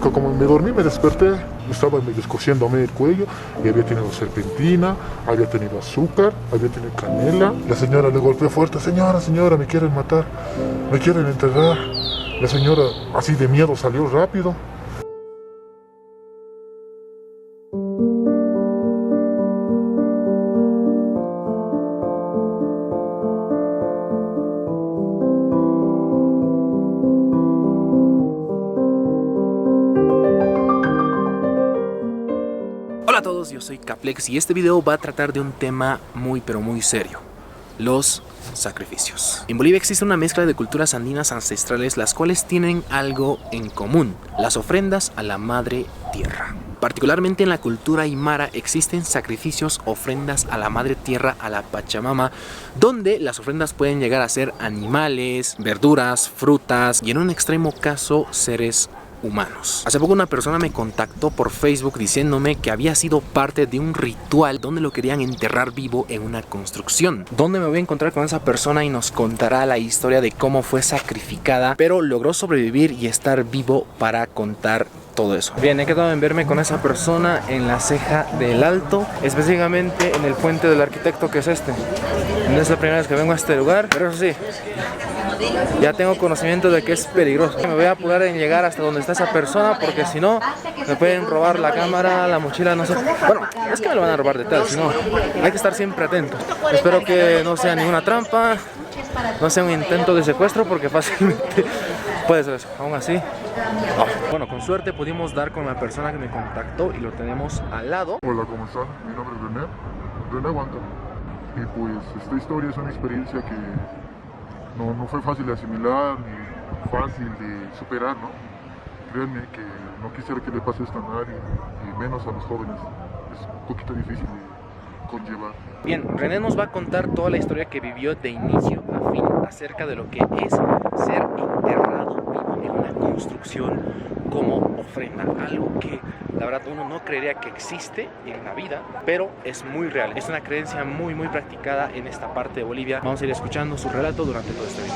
como me dormí, me desperté, estaba medio escociéndome el cuello y había tenido serpentina, había tenido azúcar, había tenido canela. La señora le golpeó fuerte: señora, señora, me quieren matar, me quieren enterrar. La señora, así de miedo, salió rápido. Hola a todos, yo soy Caplex y este video va a tratar de un tema muy serio: los sacrificios. En Bolivia existe una mezcla de culturas andinas ancestrales, las cuales tienen algo en común: las ofrendas a la madre tierra. Particularmente en la cultura aymara existen sacrificios, ofrendas a la madre tierra, a la Pachamama, donde las ofrendas pueden llegar a ser animales, verduras, frutas y en un extremo caso seres humanos. Hace poco una persona me contactó por Facebook diciéndome que había sido parte de un ritual donde lo querían enterrar vivo en una construcción. ¿Dónde me voy a encontrar con esa persona y nos contará la historia de cómo fue sacrificada, pero logró sobrevivir y estar vivo para contar todo eso? Bien, he quedado en verme con esa persona en la Ceja del Alto, específicamente en el puente del arquitecto, que es este. No es la primera vez que vengo a este lugar, pero eso sí, ya tengo conocimiento de que es peligroso. Me voy a apurar en llegar hasta donde está esa persona, porque si no, me pueden robar la cámara, la mochila, no sé. Bueno, es que me lo van a robar de tal, si no, hay que estar siempre atento. Espero que no sea ninguna trampa, no sea un intento de secuestro, porque fácilmente puede ser eso. Aún así, bueno, con suerte pudimos dar con la persona que me contactó y lo tenemos al lado. Hola, ¿cómo están? Mi nombre es René Huanca. Y pues esta historia es una experiencia que no fue fácil de asimilar ni fácil de superar, ¿no? Créanme que no quisiera que le pase esto a nadie, y menos a los jóvenes. Es un poquito difícil de conllevar. Bien, René nos va a contar toda la historia que vivió de inicio a fin acerca de lo que es ser enterrado vivo en una construcción como ofrenda. Algo que la verdad uno no creería que existe en la vida, pero es muy real. Es una creencia muy practicada en esta parte de Bolivia. Vamos a ir escuchando su relato durante todo este video.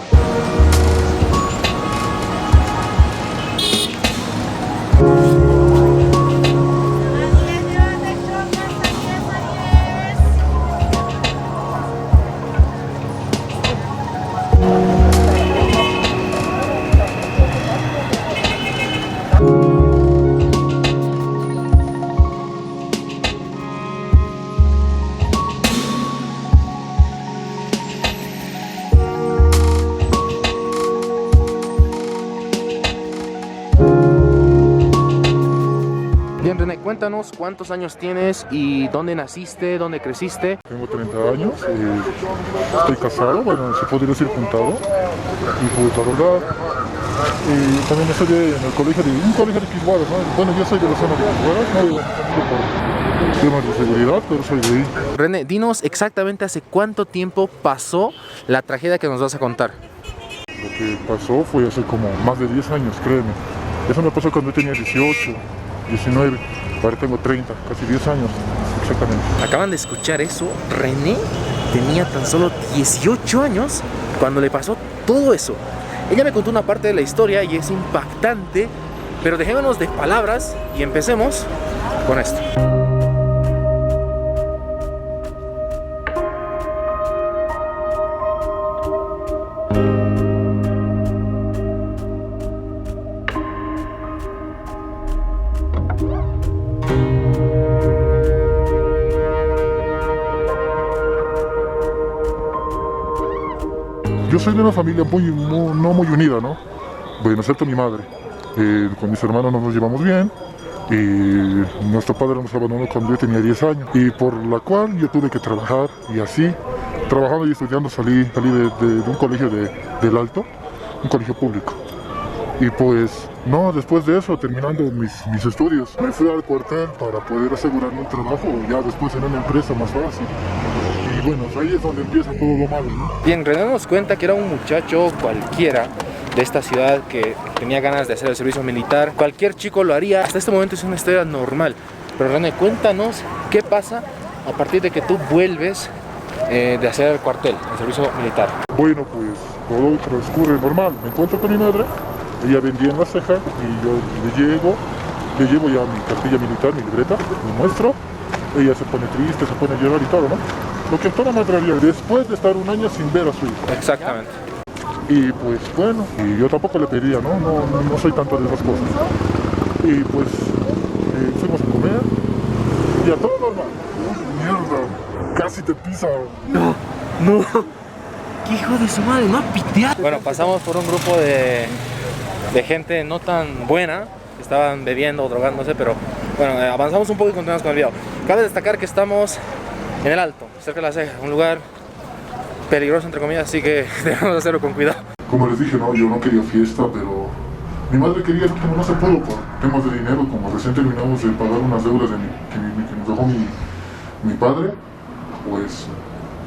Bien, René, cuéntanos cuántos años tienes y dónde naciste, dónde creciste. Tengo 30 años, estoy casado, bueno, se podría decir juntado, y pues la verdad, también estoy en el colegio de Quisguaras, ¿no? Bueno, yo soy de la zona de Quisguaras, no por temas de seguridad, pero soy de ahí. René, dinos exactamente hace cuánto tiempo pasó la tragedia que nos vas a contar. Lo que pasó fue hace como más de 10 años, créeme. Eso me pasó cuando yo tenía 18, 19, ahora tengo 30, casi 10 años, exactamente. Acaban de escuchar eso. René tenía tan solo 18 años cuando le pasó todo eso. Ella me contó una parte de la historia y es impactante, pero dejémonos de palabras y empecemos con esto. Yo soy de una familia no muy unida, ¿no? Bueno, excepto mi madre. Con mis hermanos no nos llevamos bien. Y nuestro padre nos abandonó cuando yo tenía 10 años. Y por la cual yo tuve que trabajar, y así, trabajando y estudiando, salí de un colegio del Alto, un colegio público. Y pues, no, después de eso, terminando mis estudios, me fui al cuartel para poder asegurarme un trabajo, ya después en una empresa más fácil. Y bueno, ahí es donde empieza todo lo malo, ¿no? Bien, René nos cuenta que era un muchacho cualquiera de esta ciudad que tenía ganas de hacer el servicio militar. Cualquier chico lo haría. Hasta este momento es una historia normal. Pero René, cuéntanos qué pasa a partir de que tú vuelves de hacer el cuartel, el servicio militar. Bueno, pues todo transcurre normal. Me encuentro con mi madre, ella vendía en La Ceja y yo le llego Le llevo ya mi cartilla militar, mi libreta, me muestro. Ella se pone triste, se pone a llorar y todo, ¿no? Lo que toda madre haría después de estar un año sin ver a su hijo. Exactamente. Y pues bueno, y yo tampoco le pediría, ¿no? No soy tanto de esas cosas. Y pues fuimos a comer y a todo normal. Mierda, casi te pisa. No. ¿Qué hijo de su madre? No pitear. Bueno, pasamos por un grupo de gente no tan buena. Estaban bebiendo o drogándose, pero bueno, avanzamos un poco y continuamos con el video. Cabe destacar que estamos en el Alto, cerca de La Ceja, un lugar peligroso entre comillas, así que debemos hacerlo con cuidado. Como les dije, no, yo no quería fiesta, pero mi madre quería, pero no se pudo por temas de dinero. Como recién terminamos de pagar unas deudas que nos dejó mi padre, pues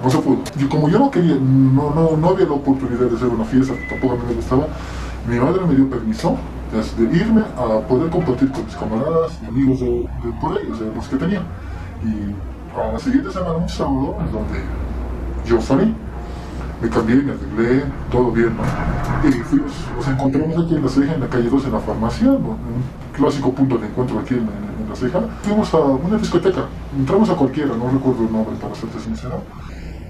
no se pudo. Y como yo no quería, no había la oportunidad de hacer una fiesta, tampoco a mí me gustaba, mi madre me dio permiso de irme a poder compartir con mis camaradas y amigos de por ahí, o sea, los que tenía. Y a la siguiente semana, un sábado, en donde yo salí, me cambié, me arreglé, todo bien, ¿no? Y fuimos, nos encontramos aquí en La Ceja, en la calle 2, en la farmacia, ¿no? Un clásico punto de encuentro aquí en La Ceja. Fuimos a una discoteca, entramos a cualquiera, no recuerdo el nombre para serte sincero.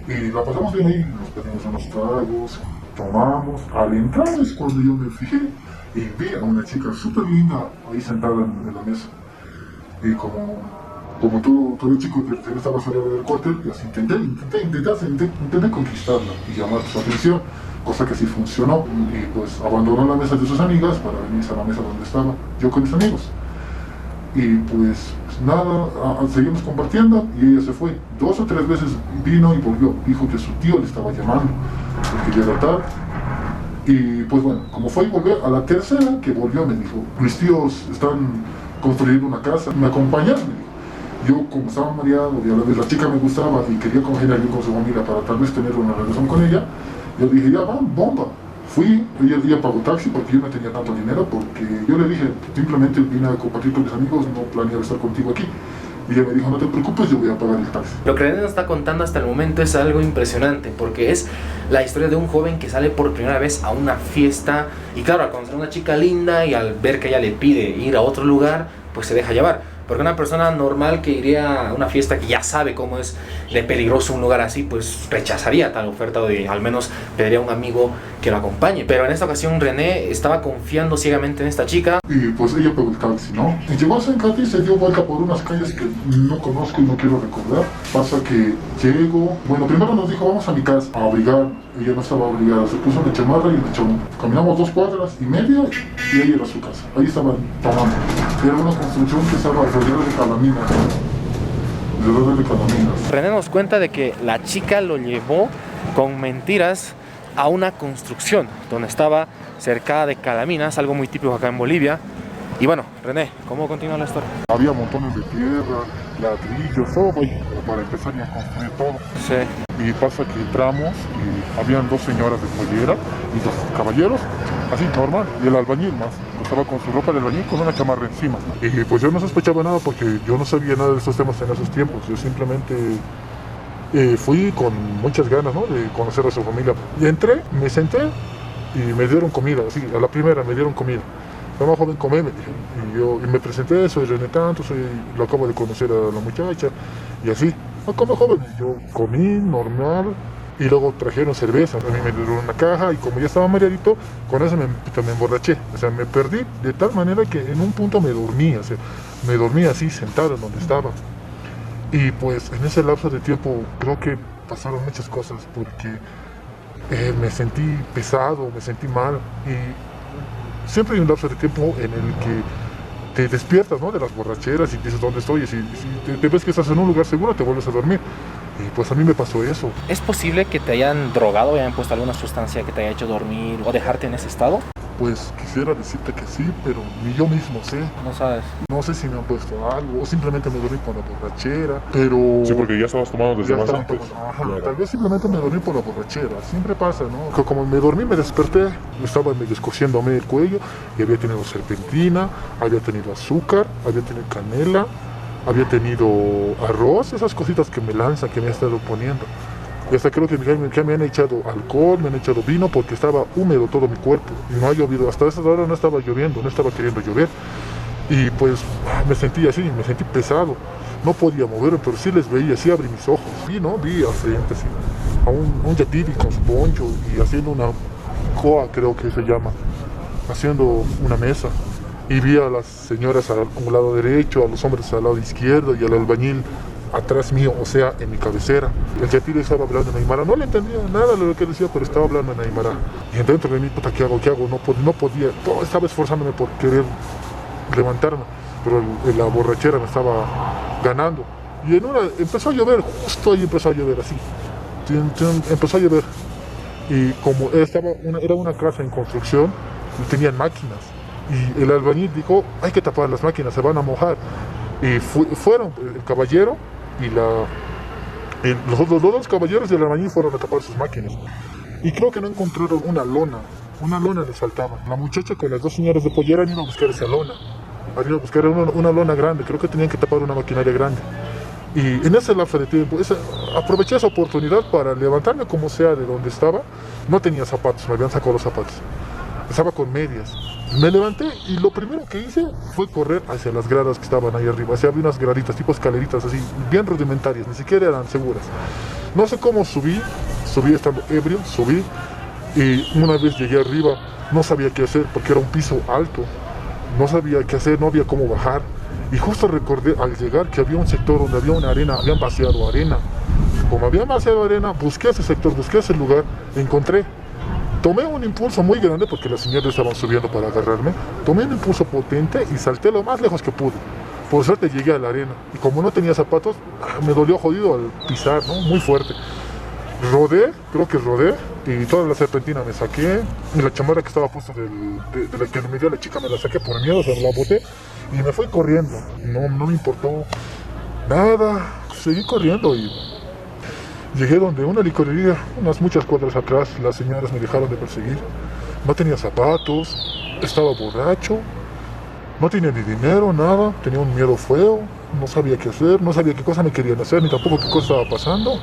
Y la pasamos bien ahí, nos pedimos unos tragos, tomamos. Al entrar es cuando yo me fijé y vi a una chica súper linda ahí sentada en la mesa. Y como todo chico que estaba fuera del cuartel, pues intenté conquistarla y llamar su atención, cosa que sí funcionó. Y pues abandonó la mesa de sus amigas para venirse a la mesa donde estaba yo con mis amigos. Y pues nada, seguimos compartiendo y ella se fue. 2 o 3 veces vino y volvió. Dijo que su tío le estaba llamando porque ya era tarde. Y pues bueno, como fue y volvió, a la tercera que volvió me dijo: mis tíos están construyendo una casa, ¿me acompañan? Yo, como estaba mareado y a la vez la chica me gustaba y quería congeniar yo con su familia para tal vez tener una relación con ella, yo dije: ya va, bomba. Fui, ella pagó taxi porque yo no tenía tanto dinero, porque yo le dije, simplemente vine a compartir con mis amigos, no planeaba estar contigo aquí. Y ella me dijo: no te preocupes, yo voy a pagar el taxi. Lo que René nos está contando hasta el momento es algo impresionante, porque es la historia de un joven que sale por primera vez a una fiesta y claro, al conocer a una chica linda y al ver que ella le pide ir a otro lugar, pues se deja llevar. Porque una persona normal que iría a una fiesta que ya sabe cómo es de peligroso un lugar así, pues rechazaría tal oferta o al menos pediría a un amigo que lo acompañe. Pero en esta ocasión René estaba confiando ciegamente en esta chica. Y pues ella pagó el taxi, ¿no? Y llegó a San Cati y se dio vuelta por unas calles que no conozco y no quiero recordar. Pasa que llego, bueno, primero nos dijo: vamos a mi casa a abrigar. Ella no estaba obligada, se puso una chamarra y una chamarra. Caminamos 2 cuadras y media y ahí era su casa. Ahí estaban tomando. Era una construcción que estaba rodeada de calaminas. René nos cuenta de que la chica lo llevó con mentiras a una construcción donde estaba cercada de calaminas, algo muy típico acá en Bolivia. Y bueno, René, ¿cómo continúa la historia? Había montones de tierra, ladrillos, todo ahí, para empezar a construir todo. Sí. Y pasa que entramos y habían 2 señoras de pollera y 2 caballeros, así normal, y el albañil más. Estaba con su ropa de albañil con una chamarra encima. Y pues yo no sospechaba nada porque yo no sabía nada de estos temas en esos tiempos. Yo simplemente fui con muchas ganas, ¿no?, de conocer a su familia. Y entré, me senté y me dieron comida, así, a la primera me dieron comida. Mamá joven, come, me dijeron. Y me presenté: soy René Tanto, lo acabo de conocer a la muchacha, y así. No, come joven. Y yo comí normal, y luego trajeron cerveza. A mí me dieron una caja, y como ya estaba mareadito, con eso me emborraché. O sea, me perdí de tal manera que en un punto me dormí, o sea, me dormí así, sentado en donde estaba. Y pues en ese lapso de tiempo creo que pasaron muchas cosas, porque me sentí pesado, me sentí mal, y siempre hay un lapso de tiempo en el que te despiertas, ¿no?, de las borracheras y dices: ¿dónde estoy? Y si te ves que estás en un lugar seguro, te vuelves a dormir. Y pues a mí me pasó eso. ¿Es posible que te hayan drogado o hayan puesto alguna sustancia que te haya hecho dormir o dejarte en ese estado? Pues quisiera decirte que sí, pero ni yo mismo sé. No sabes. No sé si me han puesto algo o simplemente me dormí por la borrachera, pero... Sí, porque ya estabas tomando desde más antes. Ajá, claro. Tal vez simplemente me dormí por la borrachera. Siempre pasa, ¿no? Que como me dormí, me desperté, me estaba medio escociéndome el cuello y había tenido serpentina, había tenido azúcar, había tenido canela, había tenido arroz, esas cositas que me lanzan, que me he estado poniendo. Y hasta creo que me han echado alcohol, me han echado vino, porque estaba húmedo todo mi cuerpo y no ha llovido. Hasta esa hora no estaba lloviendo, no estaba queriendo llover. Y pues me sentí así, me sentí pesado. No podía moverme, pero sí les veía, sí abrí mis ojos. Vi al frente, así, a un yatiri con su poncho y haciendo una coa, creo que se llama, haciendo una mesa. Y vi a las señoras al lado derecho, a los hombres al lado izquierdo y al albañil atrás mío, o sea, en mi cabecera. El yatiri estaba hablando en aymara, no le entendía nada de lo que decía, pero estaba hablando en aymara. Y dentro de mí, puta, ¿qué hago? ¿Qué hago? No podía, estaba esforzándome por querer levantarme, pero la borrachera me estaba ganando. Y empezó a llover, justo ahí empezó a llover, así. Empezó a llover. Y como era una casa en construcción, y tenían máquinas. Y el albañil dijo, hay que tapar las máquinas, se van a mojar. Y fueron el caballero y los dos caballeros y el albañil fueron a tapar sus máquinas. Y creo que no encontraron una lona les faltaba. La muchacha con las dos señoras de pollera han ido a buscar esa lona. Han ido a buscar una lona grande, creo que tenían que tapar una maquinaria grande. Y en ese lapso de tiempo, aproveché esa oportunidad para levantarme como sea de donde estaba. No tenía zapatos, me habían sacado los zapatos. Estaba con medias. Me levanté y lo primero que hice fue correr hacia las gradas que estaban ahí arriba. Había unas graditas, tipo escaleritas así, bien rudimentarias, ni siquiera eran seguras. No sé cómo subí estando ebrio, subí. Y una vez llegué arriba, no sabía qué hacer porque era un piso alto. No sabía qué hacer, no había cómo bajar. Y justo recordé al llegar que había un sector donde había una arena, habían vaciado arena. Como habían vaciado arena, busqué ese sector, busqué ese lugar, encontré. Tomé un impulso muy grande porque las señoras estaban subiendo para agarrarme. Tomé un impulso potente y salté lo más lejos que pude. Por suerte llegué a la arena. Y como no tenía zapatos, me dolió jodido al pisar, ¿no? Muy fuerte. Creo que rodé. Y toda la serpentina me saqué. Y la chamarra que estaba puesta de la que me dio la chica me la saqué por miedo, o sea, me la boté. Y me fui corriendo. No me importó nada. Seguí corriendo y llegué donde una licorería, muchas cuadras atrás. Las señoras me dejaron de perseguir. No tenía zapatos, estaba borracho, no tenía ni dinero, nada. Tenía un miedo feo, no sabía qué hacer, no sabía qué cosa me querían hacer, ni tampoco qué cosa estaba pasando.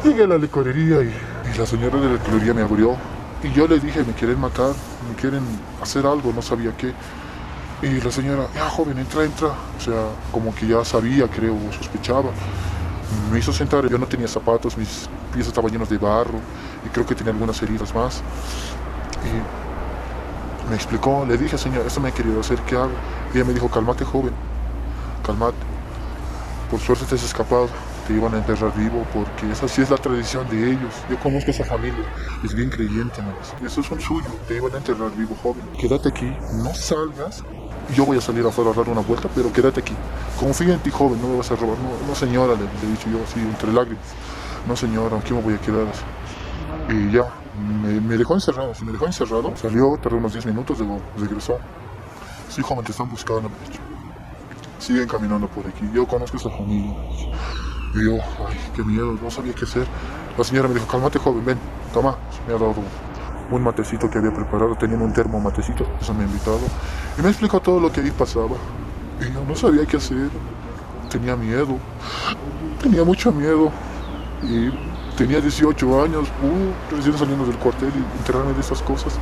Llegué a la licorería y la señora de la licorería me abrió. Y yo le dije, me quieren matar, me quieren hacer algo, no sabía qué. Y la señora, ya joven, entra. O sea, como que ya sabía, creo, o sospechaba. Me hizo sentar, yo no tenía zapatos, mis pies estaban llenos de barro y creo que tenía algunas heridas más. Y me explicó, le dije, señora, esto me ha querido hacer, ¿qué hago? Y ella me dijo, cálmate joven, cálmate. Por suerte te has escapado, te iban a enterrar vivo porque esa sí es la tradición de ellos. Yo conozco a esa familia, es bien creyente, ¿no? Eso es un suyo, te iban a enterrar vivo joven. Quédate aquí, no salgas. Yo voy a salir afuera a dar una vuelta, pero quédate aquí. Confío en ti, joven, no me vas a robar. No señora, le he dicho yo así, entre lágrimas. No señora, aquí me voy a quedar así. Y ya, me dejó encerrado. Si me dejó encerrado, salió, tardó unos 10 minutos, luego regresó. Sí, joven, te están buscando, me dicho. Siguen caminando por aquí. Yo conozco a esa familia. Y yo, ay, qué miedo, no sabía qué hacer. La señora me dijo, cálmate, joven, ven, toma. Me ha dado un matecito que había preparado, teniendo un termo matecito, eso me ha invitado. Y me explicó todo lo que ahí pasaba. Y yo no sabía qué hacer. Tenía miedo. Tenía mucho miedo. Y tenía 18 años, recién saliendo del cuartel y enterarme de esas cosas.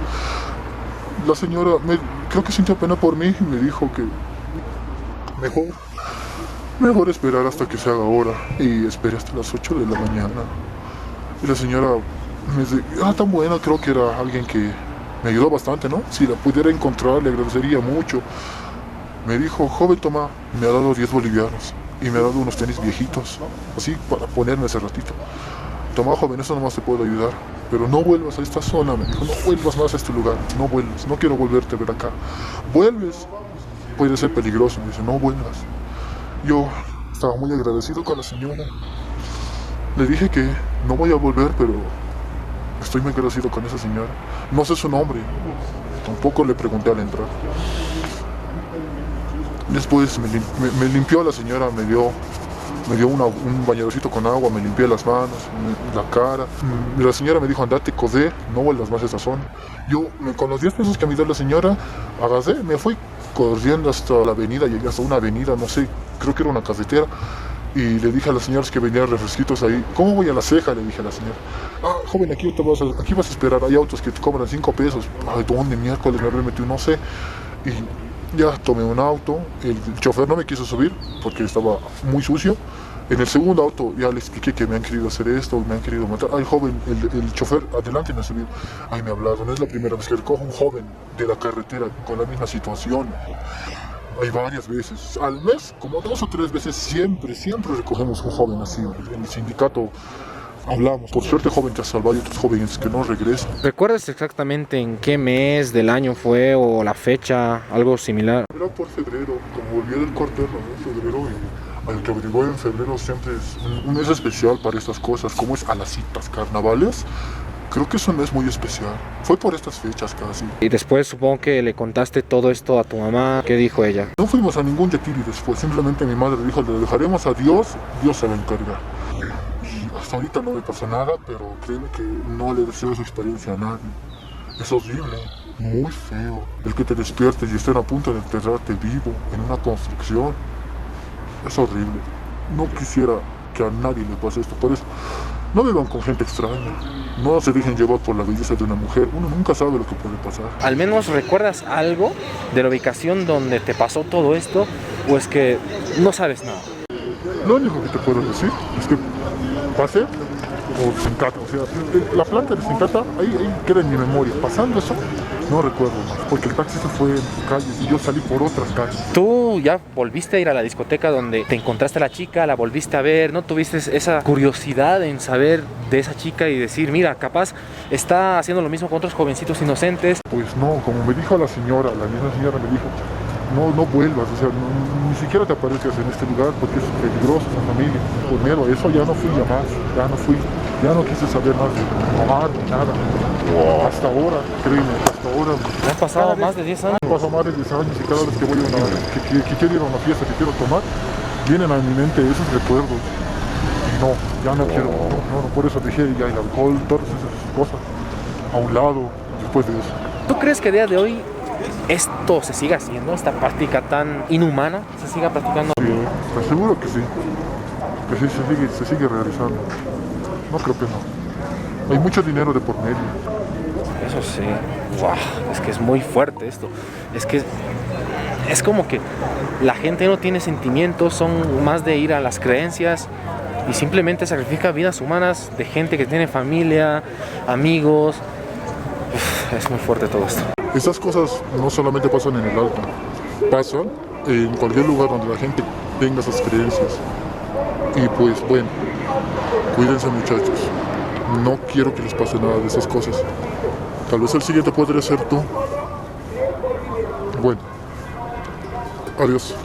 La señora creo que sintió pena por mí y me dijo que mejor esperar hasta que se haga hora. Y esperé hasta las 8 de la mañana. Y la señora me dice, tan buena, creo que era alguien que me ayudó bastante, ¿no? Si la pudiera encontrar, le agradecería mucho. Me dijo, joven, toma, me ha dado 10 bolivianos y me ha dado unos tenis viejitos, así para ponerme ese ratito. Toma, joven, eso nomás te puedo ayudar, pero no vuelvas a esta zona, me dijo, no vuelvas más a este lugar, no vuelvas, no quiero volverte a ver acá. Vuelves, puede ser peligroso, me dice, no vuelvas. Yo estaba muy agradecido con la señora. Le dije que no voy a volver, pero estoy muy agradecido con esa señora. No sé su nombre, tampoco le pregunté al entrar. Después me limpió la señora, me dio un bañadorcito con agua, me limpié las manos, la cara. La señora me dijo, andate, codé, no vuelvas más a esa zona. Yo, con los 10 pesos que me dio la señora, agarré, me fui corriendo hasta la avenida, llegué hasta una avenida, no sé, creo que era una carretera. Y le dije a las señoras que vendían refresquitos ahí, ¿cómo voy a La Ceja? Le dije a la señora. Joven, aquí vas a esperar, hay autos que te cobran 5 pesos. Ay, ¿dónde miércoles me habré metido? No sé. Y Ya tomé un auto, el chofer no me quiso subir porque estaba muy sucio. En el segundo auto ya le expliqué que me han querido hacer esto, me han querido matar. Ay, joven, el chofer adelante me ha subido. Ay, me ha hablado, no es la primera vez que recojo un joven de la carretera con la misma situación. Hay varias veces, al mes, como 2 o 3 veces, siempre recogemos un joven así. En el sindicato hablamos, por suerte joven que ha salvado y otros jóvenes que no regresan. ¿Recuerdas exactamente en qué mes del año fue o la fecha, algo similar? Era por febrero, como volví del cuartel, ¿no? En febrero, y al que averiguó en febrero siempre es un mes especial para estas cosas, como es a las citas carnavales. Creo que es un mes muy especial. Fue por estas fechas casi. Y después supongo que le contaste todo esto a tu mamá. ¿Qué dijo ella? No fuimos a ningún retiro después, simplemente mi madre dijo, le dejaremos a Dios, Dios se va a encargar. Y hasta ahorita no me pasa nada, pero créeme que no le deseo esa experiencia a nadie. Es horrible, muy feo. El que te despiertes y estén a punto de enterrarte vivo en una construcción. Es horrible. No quisiera que a nadie le pase esto, por eso no vivan con gente extraña. No se dejen llevar por la belleza de una mujer. Uno nunca sabe lo que puede pasar. ¿Al menos recuerdas algo de la ubicación donde te pasó todo esto? ¿O es que no sabes nada? Lo único que te puedo decir es que pasé por Sencata. O sea, la planta de Sencata, ahí queda en mi memoria. Pasando eso, no recuerdo más. Porque el taxi se fue en sus calles y yo salí por otras calles. ¿Tú ya volviste a ir a la discoteca donde te encontraste a la chica, la volviste a ver? ¿No tuviste esa curiosidad en saber de esa chica y decir, mira, capaz está haciendo lo mismo con otros jovencitos inocentes? Pues no, como me dijo la misma señora me dijo, no vuelvas, o sea, ni siquiera te aparezcas en este lugar porque es peligroso esa familia. Por miedo a eso ya no fui más, ya no quise saber más de tomar ni nada. Hasta ahora, créeme, hasta ahora. ¿Han pasado más de 10 años? Han pasado más de 10 años y cada vez que voy a que quiero ir a una fiesta, que quiero tomar, vienen a mi mente esos recuerdos. Y no, ya no quiero, no, por eso dejé ya el alcohol, todas esas cosas a un lado después de eso. ¿Tú crees que a día de hoy esto se siga haciendo, esta práctica tan inhumana, se siga practicando? Sí, te aseguro que sí se sigue realizando. No creo que no. Hay mucho dinero de por medio. Eso sí. Wow, es que es muy fuerte esto. Es como que la gente no tiene sentimientos, son más de ir a las creencias y simplemente sacrifica vidas humanas de gente que tiene familia, amigos. Uf, es muy fuerte todo esto. Estas cosas no solamente pasan en el Alto, pasan en cualquier lugar donde la gente tenga esas creencias. Y pues bueno, cuídense muchachos, no quiero que les pase nada de esas cosas. Tal vez el siguiente podría ser tú. Bueno, adiós.